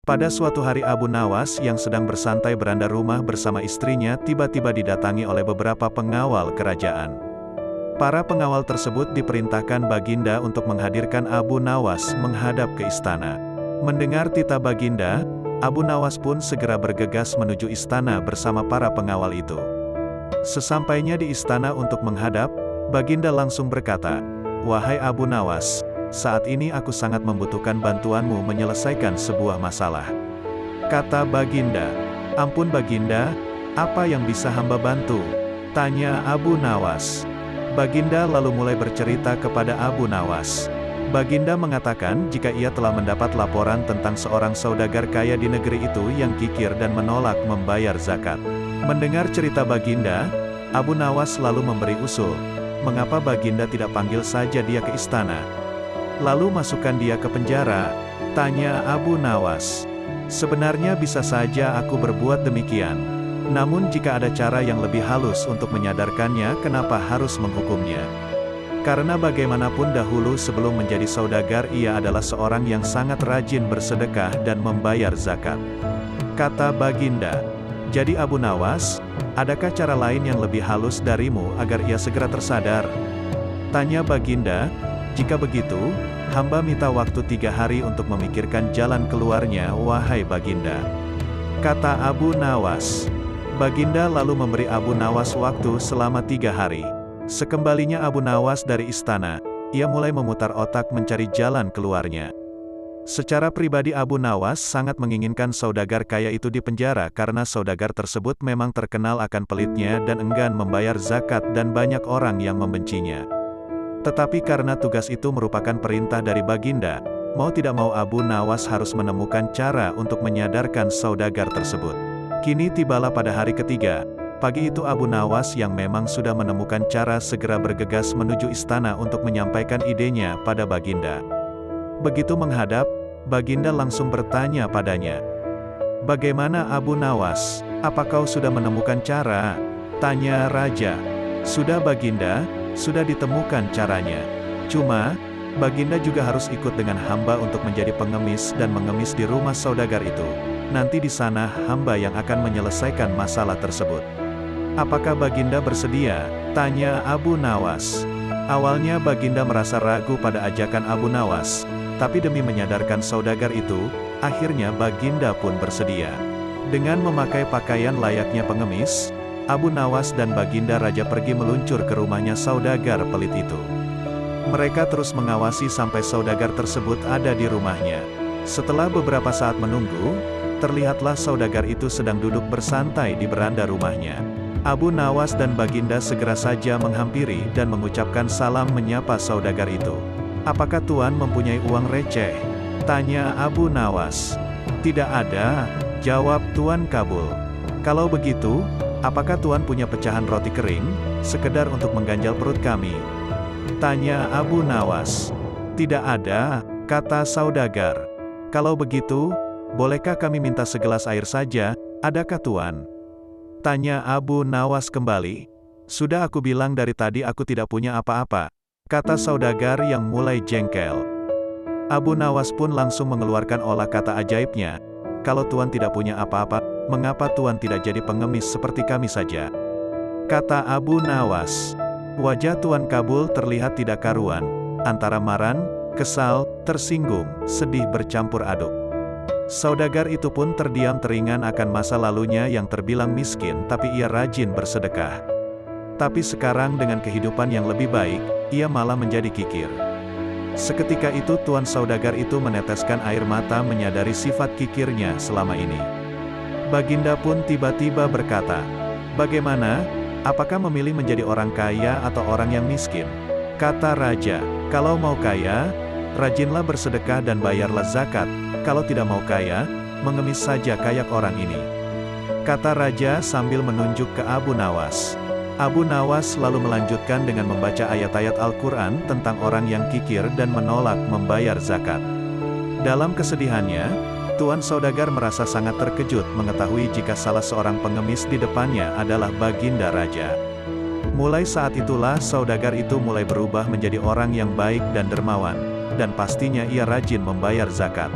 Pada suatu hari Abu Nawas yang sedang bersantai beranda rumah bersama istrinya tiba-tiba didatangi oleh beberapa pengawal kerajaan. Para pengawal tersebut diperintahkan Baginda untuk menghadirkan Abu Nawas menghadap ke istana. Mendengar titah Baginda, Abu Nawas pun segera bergegas menuju istana bersama para pengawal itu. Sesampainya di istana untuk menghadap, Baginda langsung berkata, "Wahai Abu Nawas, saat ini aku sangat membutuhkan bantuanmu menyelesaikan sebuah masalah." Kata Baginda, "Ampun Baginda, apa yang bisa hamba bantu?" Tanya Abu Nawas. Baginda lalu mulai bercerita kepada Abu Nawas. Baginda mengatakan jika ia telah mendapat laporan tentang seorang saudagar kaya di negeri itu yang kikir dan menolak membayar zakat. Mendengar cerita Baginda, Abu Nawas lalu memberi usul, mengapa Baginda tidak panggil saja dia ke istana, lalu masukkan dia ke penjara? Tanya Abu Nawas. Sebenarnya bisa saja aku berbuat demikian. Namun jika ada cara yang lebih halus untuk menyadarkannya, kenapa harus menghukumnya? Karena bagaimanapun dahulu sebelum menjadi saudagar ia adalah seorang yang sangat rajin bersedekah dan membayar zakat. Kata Baginda. Jadi Abu Nawas, adakah cara lain yang lebih halus darimu agar ia segera tersadar? Tanya Baginda. Jika begitu, hamba minta waktu 3 hari untuk memikirkan jalan keluarnya, wahai Baginda. Kata Abu Nawas. Baginda lalu memberi Abu Nawas waktu selama 3 hari. Sekembalinya Abu Nawas dari istana, ia mulai memutar otak mencari jalan keluarnya. Secara pribadi Abu Nawas sangat menginginkan saudagar kaya itu dipenjara karena saudagar tersebut memang terkenal akan pelitnya dan enggan membayar zakat dan banyak orang yang membencinya. Tetapi karena tugas itu merupakan perintah dari Baginda, mau tidak mau Abu Nawas harus menemukan cara untuk menyadarkan saudagar tersebut. Kini tibalah pada hari ketiga. Pagi itu Abu Nawas yang memang sudah menemukan cara segera bergegas menuju istana untuk menyampaikan idenya pada Baginda. Begitu menghadap, Baginda langsung bertanya padanya, "Bagaimana Abu Nawas? Apa kau sudah menemukan cara?" Tanya Raja. "Sudah Baginda, sudah ditemukan caranya. Cuma, Baginda juga harus ikut dengan hamba untuk menjadi pengemis dan mengemis di rumah saudagar itu. Nanti di sana hamba yang akan menyelesaikan masalah tersebut." "Apakah Baginda bersedia?" Tanya Abu Nawas. Awalnya Baginda merasa ragu pada ajakan Abu Nawas, tapi demi menyadarkan saudagar itu, akhirnya Baginda pun bersedia. Dengan memakai pakaian layaknya pengemis, Abu Nawas dan Baginda Raja pergi meluncur ke rumahnya saudagar pelit itu. Mereka terus mengawasi sampai saudagar tersebut ada di rumahnya. Setelah beberapa saat menunggu, terlihatlah saudagar itu sedang duduk bersantai di beranda rumahnya. Abu Nawas dan Baginda segera saja menghampiri dan mengucapkan salam menyapa saudagar itu. "Apakah Tuan mempunyai uang receh?" Tanya Abu Nawas. "Tidak ada," jawab Tuan Kabul. "Kalau begitu, apakah Tuan punya pecahan roti kering, sekedar untuk mengganjal perut kami?" Tanya Abu Nawas. "Tidak ada," kata saudagar. "Kalau begitu, bolehkah kami minta segelas air saja, adakah Tuan?" Tanya Abu Nawas kembali. "Sudah aku bilang dari tadi aku tidak punya apa-apa," kata saudagar yang mulai jengkel. Abu Nawas pun langsung mengeluarkan olah kata ajaibnya. "Kalau Tuan tidak punya apa-apa, mengapa Tuan tidak jadi pengemis seperti kami saja?" Kata Abu Nawas. Wajah Tuan Kabul terlihat tidak karuan, antara marah, kesal, tersinggung, sedih bercampur aduk. Saudagar itu pun terdiam teringat akan masa lalunya yang terbilang miskin tapi ia rajin bersedekah. Tapi sekarang dengan kehidupan yang lebih baik, ia malah menjadi kikir. Seketika itu Tuan saudagar itu meneteskan air mata menyadari sifat kikirnya selama ini. Baginda pun tiba-tiba berkata, "Bagaimana? Apakah memilih menjadi orang kaya atau orang yang miskin?" Kata Raja, "Kalau mau kaya, rajinlah bersedekah dan bayarlah zakat. Kalau tidak mau kaya, mengemis saja kayak orang ini." Kata Raja sambil menunjuk ke Abu Nawas. Abu Nawas lalu melanjutkan dengan membaca ayat-ayat Al-Quran tentang orang yang kikir dan menolak membayar zakat. Dalam kesedihannya, Tuan saudagar merasa sangat terkejut mengetahui jika salah seorang pengemis di depannya adalah Baginda Raja. Mulai saat itulah saudagar itu mulai berubah menjadi orang yang baik dan dermawan, dan pastinya ia rajin membayar zakat.